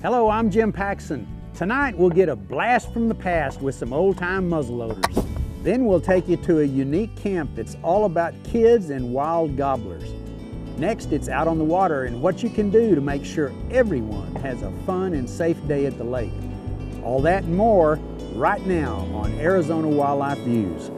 Hello, I'm Jim Paxson. Tonight we'll get a blast from the past with some old-time muzzleloaders. Then we'll take you to a unique camp that's all about kids and wild gobblers. Next, it's out on the water and what you can do to make sure everyone has a fun and safe day at the lake. All that and more right now on Arizona Wildlife Views.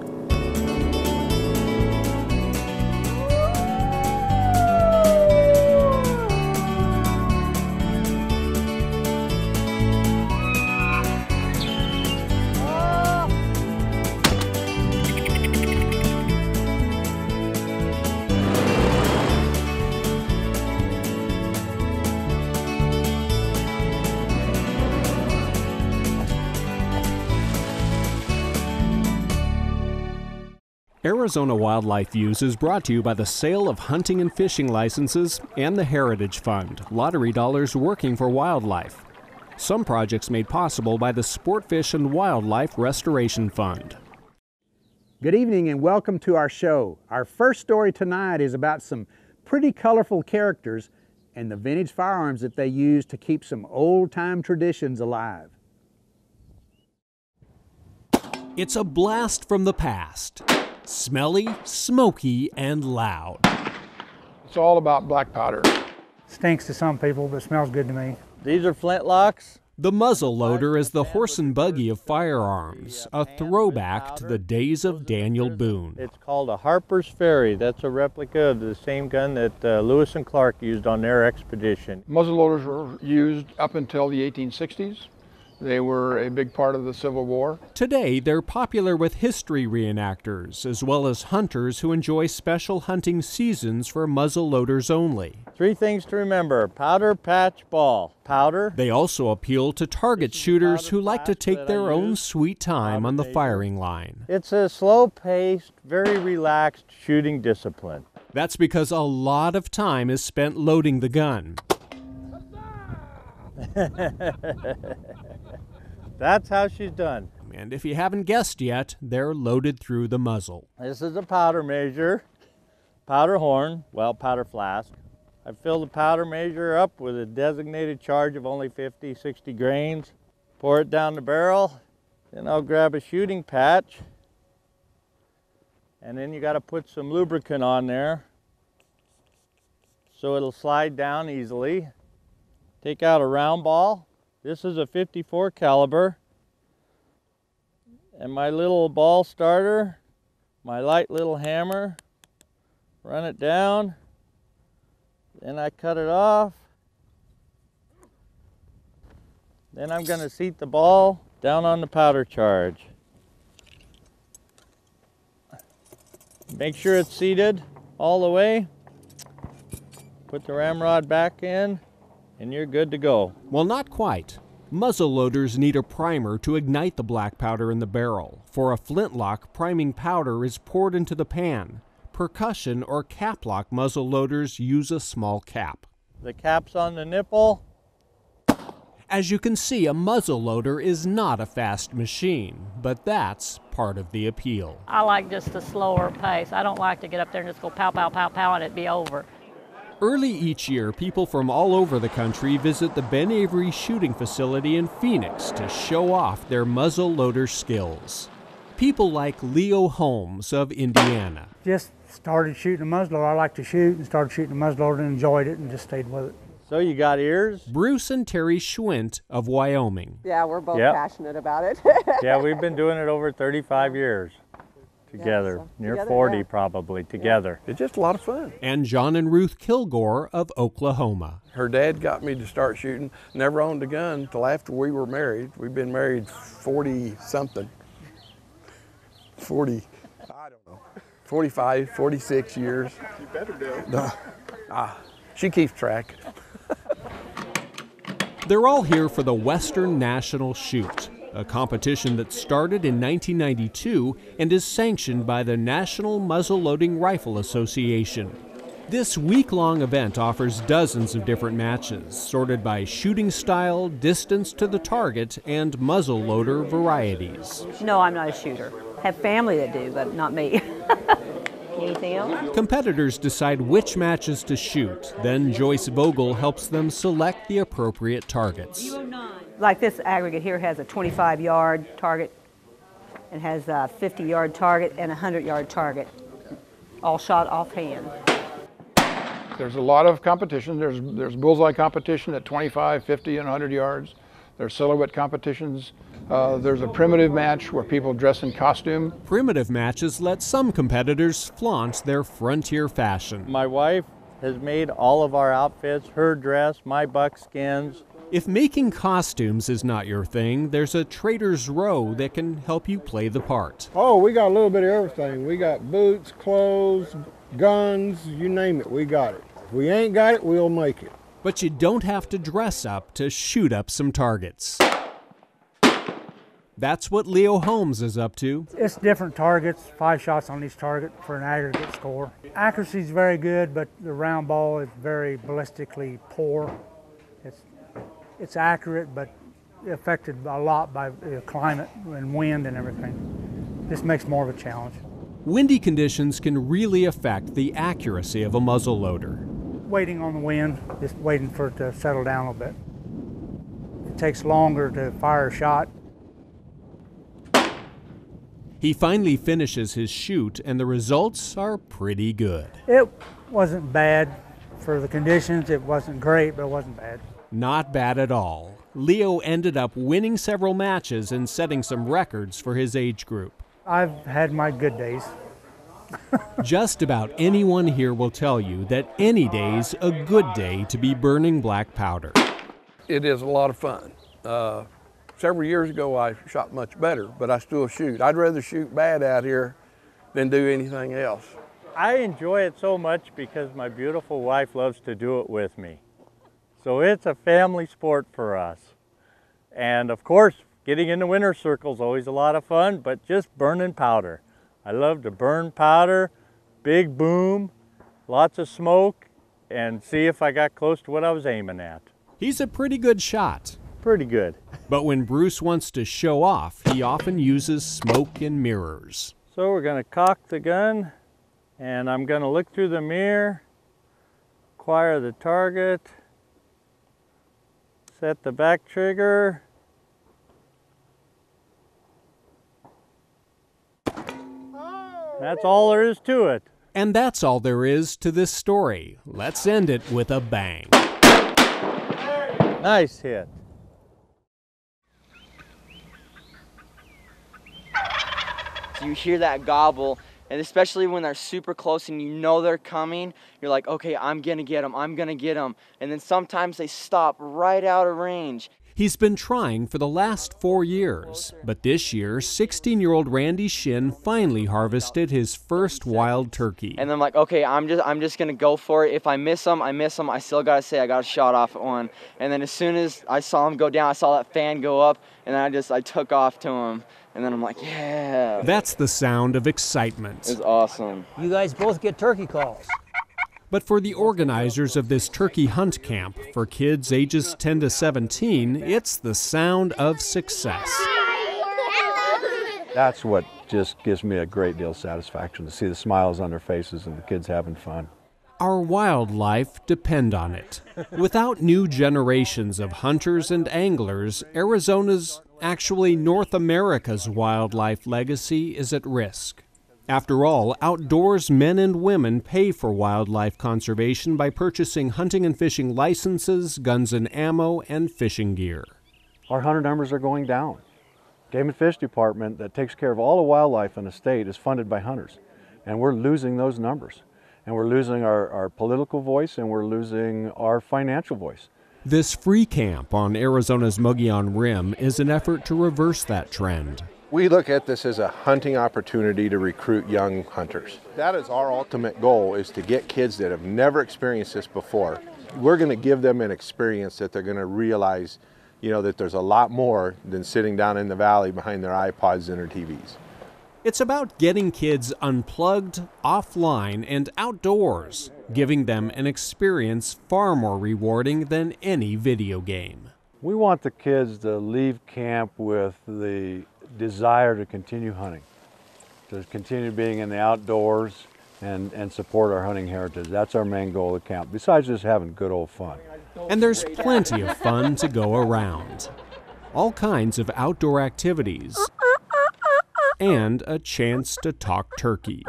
Arizona Wildlife Views is brought to you by the sale of hunting and fishing licenses and the Heritage Fund, lottery dollars working for wildlife. Some projects made possible by the Sport Fish and Wildlife Restoration Fund. Good evening and welcome to our show. Our first story tonight is about some pretty colorful characters and the vintage firearms that they use to keep some old-time traditions alive. It's a blast from the past. Smelly, smoky, and loud. It's all about black powder. Stinks to some people, but smells good to me. These are flintlocks. The muzzleloader is the horse and buggy of firearms, a throwback to the days of Daniel Boone. It's called a Harper's Ferry. That's a replica of the same gun that Lewis and Clark used on their expedition. Muzzleloaders were used up until the 1860s. They were a big part of the Civil War. Today, they're popular with history reenactors, as well as hunters who enjoy special hunting seasons for muzzleloaders only. Three things to remember: powder, patch, ball. Powder. They also appeal to target shooters who like to take their own sweet time on the firing line. It's a slow-paced, very relaxed shooting discipline. That's because a lot of time is spent loading the gun. That's how she's done. And if you haven't guessed yet, they're loaded through the muzzle. This is a powder measure, powder horn, well, powder flask. I fill the powder measure up with a designated charge of only 50, 60 grains. Pour it down the barrel. Then I'll grab a shooting patch. And then you got to put some lubricant on there so it'll slide down easily. Take out a round ball. This is a 54 caliber, and my little ball starter, my light little hammer, run it down, then I cut it off. Then I'm going to seat the ball down on the powder charge. Make sure it's seated all the way. Put the ramrod back in, and you're good to go. Well, not quite. Muzzleloaders need a primer to ignite the black powder in the barrel. For a flintlock, priming powder is poured into the pan. Percussion or caplock muzzleloaders use a small cap. The cap's on the nipple. As you can see, a muzzleloader is not a fast machine, but that's part of the appeal. I like just a slower pace. I don't like to get up there and just go pow, pow, pow, pow, and it be over. Early each year, people from all over the country visit the Ben Avery shooting facility in Phoenix to show off their muzzleloader skills. People like Leo Holmes of Indiana. Just started shooting a muzzleloader. I like to shoot and started shooting a muzzleloader and enjoyed it and just stayed with it. So you got ears? Bruce and Terry Schwint of Wyoming. Yeah, we're both passionate about it. Yeah, we've been doing it over 35 years. Together, near 40 probably, together. It's just a lot of fun. And John and Ruth Kilgore of Oklahoma. Her dad got me to start shooting. Never owned a gun until after we were married. We've been married 40-something. 40, I don't know, 45, 46 years. You better do. She keeps track. They're all here for the Western National Shoot, a competition that started in 1992 and is sanctioned by the National Muzzleloading Rifle Association. This week-long event offers dozens of different matches, sorted by shooting style, distance to the target, and muzzleloader varieties. No, I'm not a shooter. I have family that do, but not me. Anything them. Competitors decide which matches to shoot. Then Joyce Vogel helps them select the appropriate targets. Like this aggregate here has a 25-yard target, and has a 50-yard target and a 100-yard target, all shot offhand. There's a lot of competition. There's bullseye competition at 25, 50, and 100 yards. There's silhouette competitions. There's a primitive match where people dress in costume. Primitive matches let some competitors flaunt their frontier fashion. My wife has made all of our outfits, her dress, my buckskins. If making costumes is not your thing, there's a Trader's Row that can help you play the part. Oh, we got a little bit of everything. We got boots, clothes, guns, you name it, we got it. If we ain't got it, we'll make it. But you don't have to dress up to shoot up some targets. That's what Leo Holmes is up to. It's different targets, 5 shots on each target for an aggregate score. Accuracy is very good, but the round ball is very ballistically poor. It's accurate, but affected a lot by the climate and wind and everything. This makes more of a challenge. Windy conditions can really affect the accuracy of a muzzleloader. Waiting on the wind, just waiting for it to settle down a little bit. It takes longer to fire a shot. He finally finishes his shoot, and the results are pretty good. It wasn't bad for the conditions. It wasn't great, but it wasn't bad. Not bad at all. Leo ended up winning several matches and setting some records for his age group. I've had my good days. Just about anyone here will tell you that any day's a good day to be burning black powder. It is a lot of fun. Several years ago I shot much better, but I still shoot. I'd rather shoot bad out here than do anything else. I enjoy it so much because my beautiful wife loves to do it with me. So it's a family sport for us. And of course, getting in the winter circle is always a lot of fun, but just burning powder. I love to burn powder, big boom, lots of smoke, and see if I got close to what I was aiming at. He's a pretty good shot. Pretty good. But when Bruce wants to show off, he often uses smoke and mirrors. So we're going to cock the gun, and I'm going to look through the mirror, acquire the target, set the back trigger. That's all there is to it. And that's all there is to this story. Let's end it with a bang. Nice hit. You hear that gobble, and especially when they're super close and you know they're coming, you're like, okay, I'm gonna get them, I'm gonna get them. And then sometimes they stop right out of range. He's been trying for the last 4 years, but this year, 16-year-old Randy Shin finally harvested his first wild turkey. And then I'm like, okay, I'm just gonna go for it. If I miss them, I miss them. I still gotta say I got a shot off at one. And then as soon as I saw him go down, I saw that fan go up, and then I took off to him. And then I'm like, yeah. That's the sound of excitement. It's awesome. You guys both get turkey calls. But for the organizers of this turkey hunt camp, for kids ages 10 to 17, it's the sound of success. That's what just gives me a great deal of satisfaction, to see the smiles on their faces and the kids having fun. Our wildlife depend on it. Without new generations of hunters and anglers, Arizona's, actually North America's wildlife legacy is at risk. After all, outdoors men and women pay for wildlife conservation by purchasing hunting and fishing licenses, guns and ammo, and fishing gear. Our hunter numbers are going down. Game and Fish Department that takes care of all the wildlife in the state is funded by hunters, and we're losing those numbers. And we're losing our political voice, and we're losing our financial voice. This free camp on Arizona's Mogollon Rim is an effort to reverse that trend. We look at this as a hunting opportunity to recruit young hunters. That is our ultimate goal, is to get kids that have never experienced this before. We're going to give them an experience that they're going to realize, that there's a lot more than sitting down in the valley behind their iPods and their TVs. It's about getting kids unplugged, offline, and outdoors, giving them an experience far more rewarding than any video game. We want the kids to leave camp with the desire to continue hunting, to continue being in the outdoors, and support our hunting heritage. That's our main goal of the camp, besides just having good old fun. And there's plenty of fun to go around. All kinds of outdoor activities and a chance to talk turkey.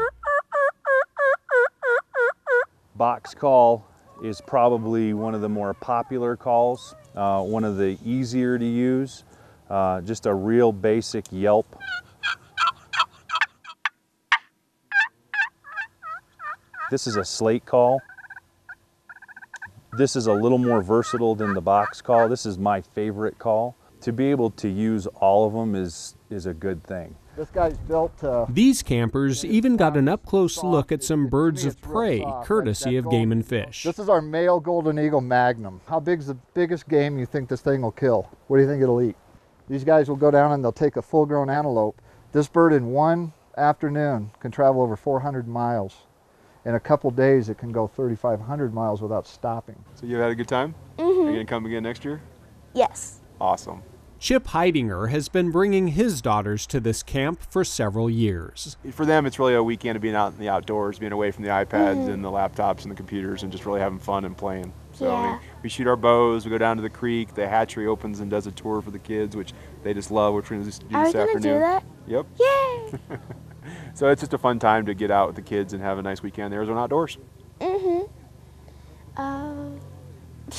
Box call is probably one of the more popular calls, one of the easier to use, just a real basic yelp. This is a slate call. This is a little more versatile than the box call. This is my favorite call. To be able to use all of them is a good thing. This guy's built These campers even got an up-close look at some birds of prey, courtesy of Game and Fish. This is our male golden eagle Magnum. How big's the biggest game you think this thing will kill? What do you think it'll eat? These guys will go down and they'll take a full-grown antelope. This bird in one afternoon can travel over 400 miles. In a couple days, it can go 3,500 miles without stopping. So you had a good time? Mm-hmm. Are you going to come again next year? Yes. Awesome. Chip Heidinger has been bringing his daughters to this camp for several years. For them, it's really a weekend of being out in the outdoors, being away from the iPads and the laptops and the computers, and just really having fun and playing. So I mean, we shoot our bows, we go down to the creek, the hatchery opens and does a tour for the kids, which they just love, which we're going to do this afternoon. Are we going to do that? Yep. Yay! So it's just a fun time to get out with the kids and have a nice weekend in the Arizona outdoors. Mm-hmm.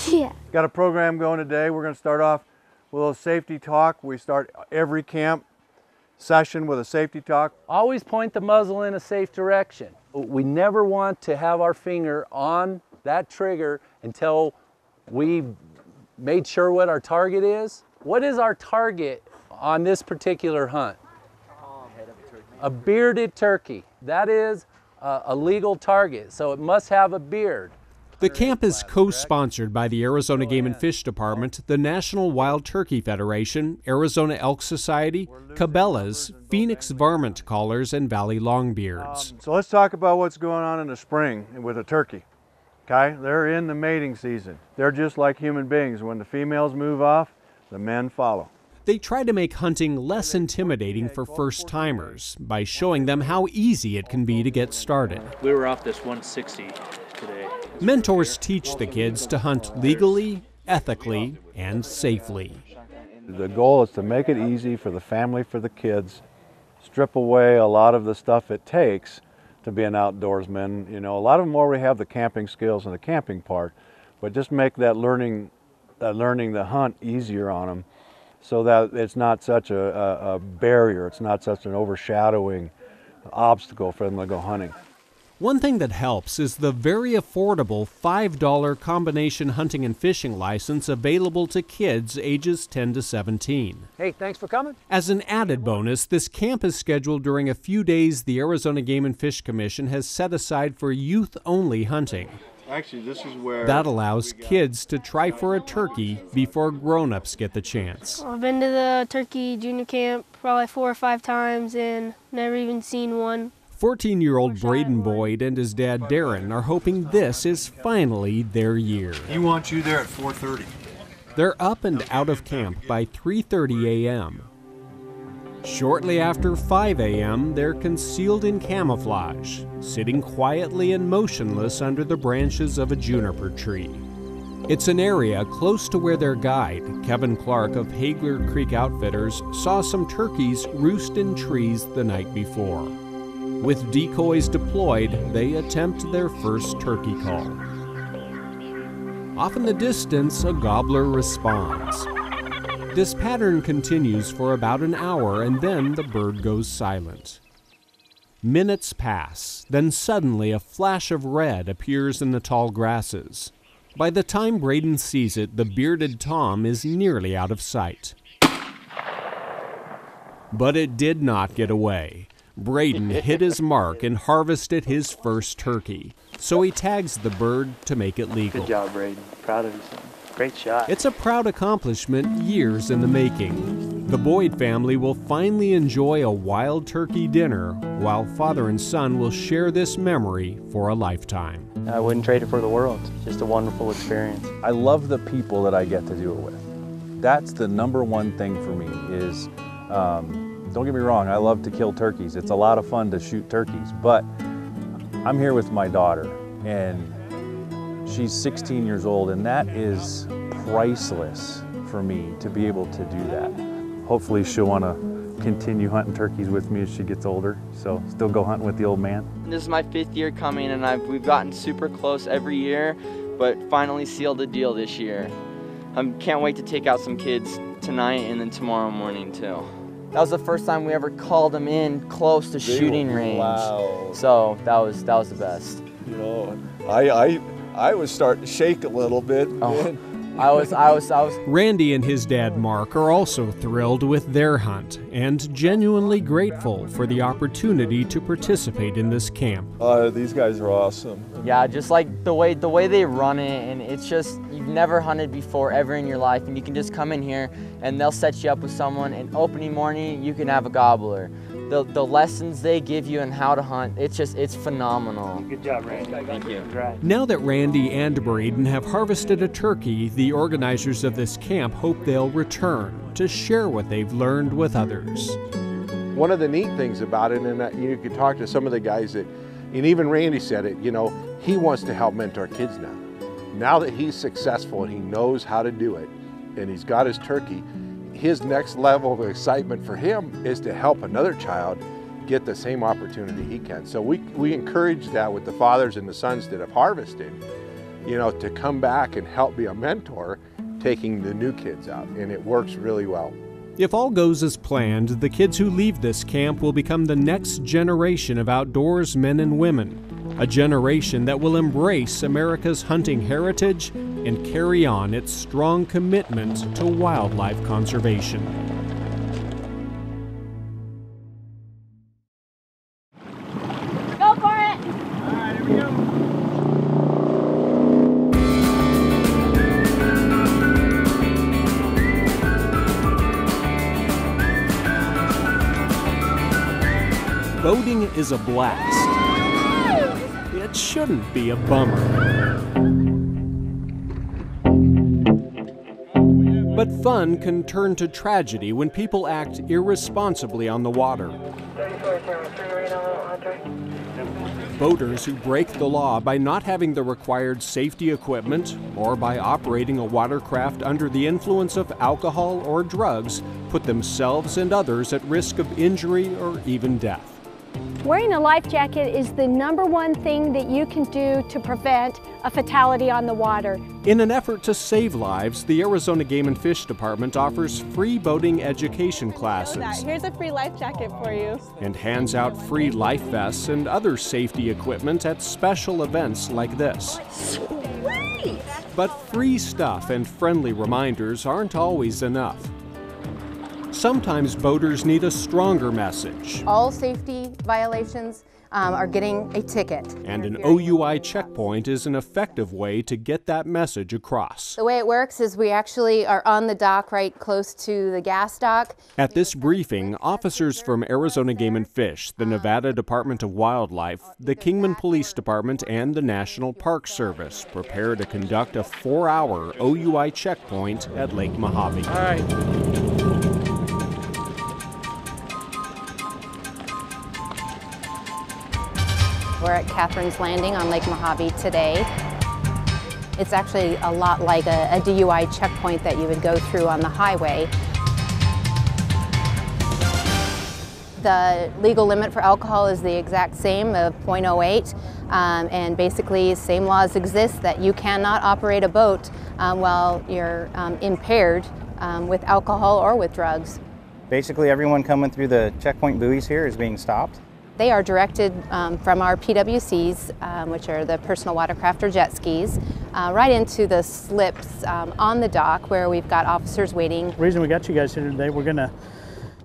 Yeah. Got a program going today. We're going to start off with a little safety talk. We start every camp session with a safety talk. Always point the muzzle in a safe direction. We never want to have our finger on that trigger until we've made sure what our target is. What is our target on this particular hunt? A bearded turkey. That is a legal target, so it must have a beard. The camp is co-sponsored by the Arizona Game and Fish Department, the National Wild Turkey Federation, Arizona Elk Society, Cabela's, Phoenix Varmint Callers, and Valley Longbeards. So let's talk about what's going on in the spring with a turkey. Okay, they're in the mating season. They're just like human beings. When the females move off, the men follow. They try to make hunting less intimidating for first-timers by showing them how easy it can be to get started. We were off this 160 today. Mentors teach the kids to hunt legally, ethically, and safely. The goal is to make it easy for the family, for the kids, strip away a lot of the stuff it takes to be an outdoorsman. You know, a lot of them already have the camping skills and the camping part, but just make that learning the hunt easier on them, so that it's not such a barrier, it's not such an overshadowing obstacle for them to go hunting. One thing that helps is the very affordable $5 combination hunting and fishing license available to kids ages 10 to 17. Hey, thanks for coming. As an added bonus, this camp is scheduled during a few days the Arizona Game and Fish Commission has set aside for youth-only hunting. Actually, this is where... That allows kids to try for a turkey before grown-ups get the chance. I've been to the turkey junior camp probably 4 or 5 times and never even seen one. 14-year-old Braden Boyd and his dad Darren are hoping this is finally their year. He wants you there at 4:30. They're up and out of camp by 3:30 a.m. Shortly after 5 a.m., they're concealed in camouflage, sitting quietly and motionless under the branches of a juniper tree. It's an area close to where their guide, Kevin Clark of Hagler Creek Outfitters, saw some turkeys roost in trees the night before. With decoys deployed, they attempt their first turkey call. Off in the distance, a gobbler responds. This pattern continues for about an hour, and then the bird goes silent. Minutes pass, then suddenly a flash of red appears in the tall grasses. By the time Braden sees it, the bearded tom is nearly out of sight. But it did not get away. Braden hit his mark and harvested his first turkey, so he tags the bird to make it legal. Good job, Braden. Proud of you, son. Great shot. It's a proud accomplishment years in the making. The Boyd family will finally enjoy a wild turkey dinner, while father and son will share this memory for a lifetime. I wouldn't trade it for the world. It's just a wonderful experience. I love the people that I get to do it with. That's the number one thing for me is, don't get me wrong, I love to kill turkeys. It's a lot of fun to shoot turkeys, but I'm here with my daughter, and she's 16 years old, and that is priceless for me to be able to do that. Hopefully she'll want to continue hunting turkeys with me as she gets older, so still go hunting with the old man. This is my 5th year coming, and we've gotten super close every year, but finally sealed a deal this year. I can't wait to take out some kids tonight and then tomorrow morning too. That was the first time we ever called them in close to shooting range. Wow. So that was the best. You know, I was starting to shake a little bit. Oh. I was. Randy and his dad Mark are also thrilled with their hunt and genuinely grateful for the opportunity to participate in this camp. These guys are awesome. Yeah, just like the way they run it, and it's just, you've never hunted before ever in your life, and you can just come in here and they'll set you up with someone, and opening morning you can have a gobbler. The lessons they give you and how to hunt, it's phenomenal. Good job, Randy. Thank you. Now that Randy and Braden have harvested a turkey, the organizers of this camp hope they'll return to share what they've learned with others. One of the neat things about it, and you could talk to some of the guys that, and even Randy said it, you know, he wants to help mentor kids now. Now that he's successful and he knows how to do it, and he's got his turkey, his next level of excitement for him is to help another child get the same opportunity he can. So we encourage that with the fathers and the sons that have harvested, you know, to come back and help be a mentor, taking the new kids out, and it works really well. If all goes as planned, the kids who leave this camp will become the next generation of outdoors men and women, a generation that will embrace America's hunting heritage and carry on its strong commitment to wildlife conservation. Go for it! All right, here we go. Boating is a blast. It shouldn't be a bummer. But fun can turn to tragedy when people act irresponsibly on the water. Boaters who break the law by not having the required safety equipment or by operating a watercraft under the influence of alcohol or drugs put themselves and others at risk of injury or even death. Wearing a life jacket is the #1 thing that you can do to prevent a fatality on the water. In an effort to save lives, the Arizona Game and Fish Department offers free boating education classes. Here's a free life jacket for you. And hands out free life vests and other safety equipment at special events like this. Sweet! But free stuff and friendly reminders aren't always enough. Sometimes boaters need a stronger message. All safety violations are getting a ticket. And an OUI checkpoint is an effective way to get that message across. The way it works is we actually are on the dock right close to the gas dock. At this briefing, officers from Arizona Game and Fish, the Nevada Department of Wildlife, the Kingman Police Department, and the National Park Service prepare to conduct a 4-hour OUI checkpoint at Lake Mojave. All right. We're at Catherine's Landing on Lake Mojave today. It's actually a lot like a DUI checkpoint that you would go through on the highway. The legal limit for alcohol is the exact same of 0.08, and basically same laws exist that you cannot operate a boat while you're impaired with alcohol or with drugs. Basically everyone coming through the checkpoint buoys here is being stopped. They are directed from our PWCs, which are the personal watercraft or jet skis, right into the slips on the dock where we've got officers waiting. The reason we got you guys here today, we're going to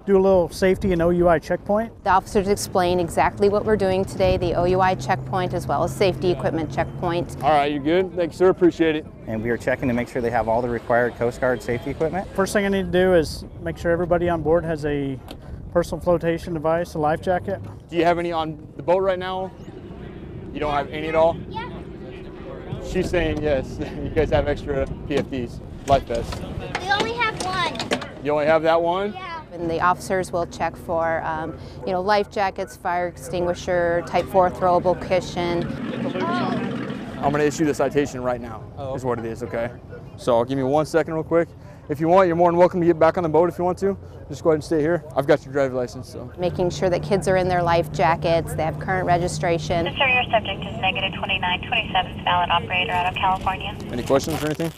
do a little safety and OUI checkpoint. The officers explain exactly what we're doing today, the OUI checkpoint as well as safety equipment checkpoint. All right, you're good. Thanks, sir. Appreciate it. And we are checking to make sure they have all the required Coast Guard safety equipment. First thing I need to do is make sure everybody on board has a personal flotation device, a life jacket. Do you have any on the boat right now? You don't have any at all? Yeah. She's saying yes. You guys have extra PFDs, life vests. We only have one. You only have that one? Yeah. And the officers will check for, life jackets, fire extinguisher, type 4 throwable cushion. I'm going to issue the citation right now, is what it is, okay? So give me 1 second real quick. If you want, you're more than welcome to get back on the boat if you want to. Just go ahead and stay here. I've got your driver's license, so. Making sure that kids are in their life jackets, they have current registration. Sir, your subject is negative 2927, valid operator out of California. Any questions or anything?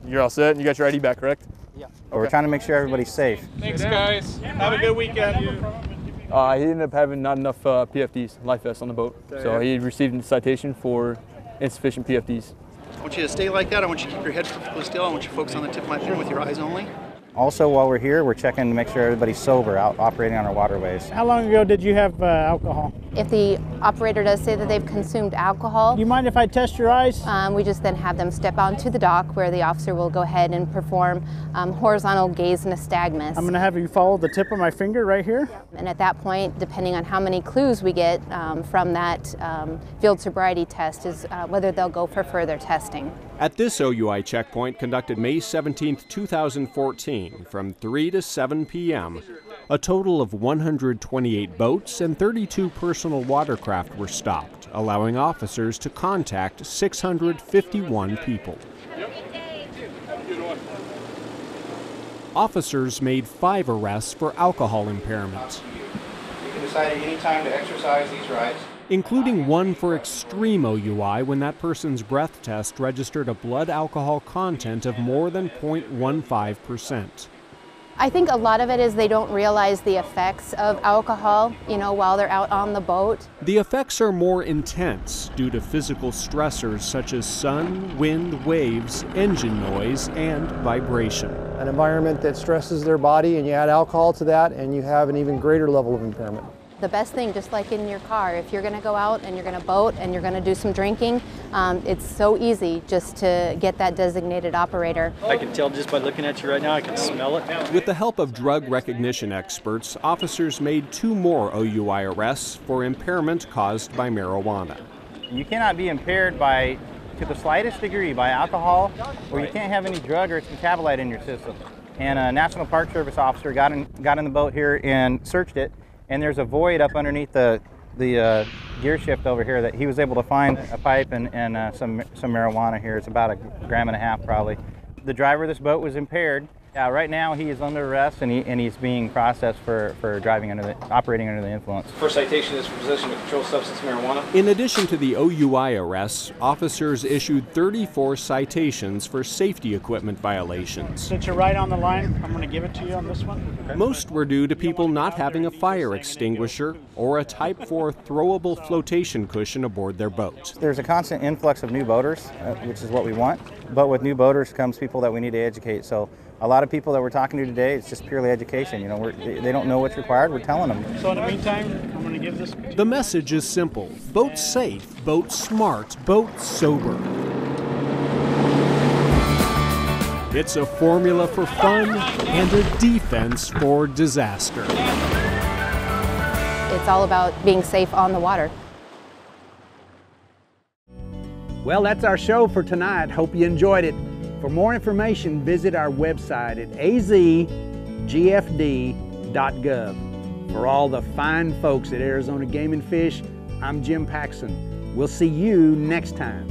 You're all set, and you got your ID back, correct? Yeah. Well, we're trying to make sure everybody's safe. Thanks, guys. Have a good weekend. He ended up having not enough PFDs, life vests on the boat. So he received a citation for insufficient PFDs. I want you to stay like that. I want you to keep your head perfectly still. I want you to focus on the tip of my finger with your eyes only. Also, while we're here, we're checking to make sure everybody's sober out operating on our waterways. How long ago did you have alcohol? If the operator does say that they've consumed alcohol, do you mind if I test your eyes? We just then have them step onto the dock where the officer will go ahead and perform horizontal gaze nystagmus. I'm going to have you follow the tip of my finger right here. And at that point, depending on how many clues we get from that field sobriety test, is whether they'll go for further testing. At this OUI checkpoint conducted May 17, 2014, from 3 to 7 p.m., a total of 128 boats and 32 personal watercraft were stopped, allowing officers to contact 651 people. Officers made 5 arrests for alcohol impairment. You can decide at any time to exercise these rights, including one for extreme OUI when that person's breath test registered a blood alcohol content of more than 0.15%. I think a lot of it is they don't realize the effects of alcohol, while they're out on the boat. The effects are more intense due to physical stressors such as sun, wind, waves, engine noise, and vibration. An environment that stresses their body, and you add alcohol to that, and you have an even greater level of impairment. The best thing, just like in your car, if you're going to go out and you're going to boat and you're going to do some drinking, it's so easy just to get that designated operator. I can tell just by looking at you right now, I can smell it. With the help of drug recognition experts, officers made 2 more OUI arrests for impairment caused by marijuana. You cannot be impaired to the slightest degree by alcohol, or you can't have any drug or its metabolite in your system. And a National Park Service officer got in the boat here and searched it. And there's a void up underneath the gear shift over here that he was able to find a pipe and some marijuana here. It's about 1.5 grams probably. The driver of this boat was impaired. Right now he is under arrest and he's being processed for operating under the influence. First citation is for possession of controlled substance marijuana. In addition to the OUI arrests, officers issued 34 citations for safety equipment violations. Since you're right on the line, I'm going to give it to you on this one. Okay. Most were due to people not having a fire extinguisher or a Type 4 throwable flotation cushion aboard their boat. There's a constant influx of new boaters, which is what we want. But with new boaters comes people that we need to educate. So a lot of people that we're talking to today, it's just purely education. They don't know what's required. We're telling them. So in the meantime, I'm going to give this to you. The message is simple. Boat safe, boat smart, boat sober. It's a formula for fun and a defense for disaster. It's all about being safe on the water. Well, that's our show for tonight. Hope you enjoyed it. For more information, visit our website at azgfd.gov. For all the fine folks at Arizona Game and Fish, I'm Jim Paxson. We'll see you next time.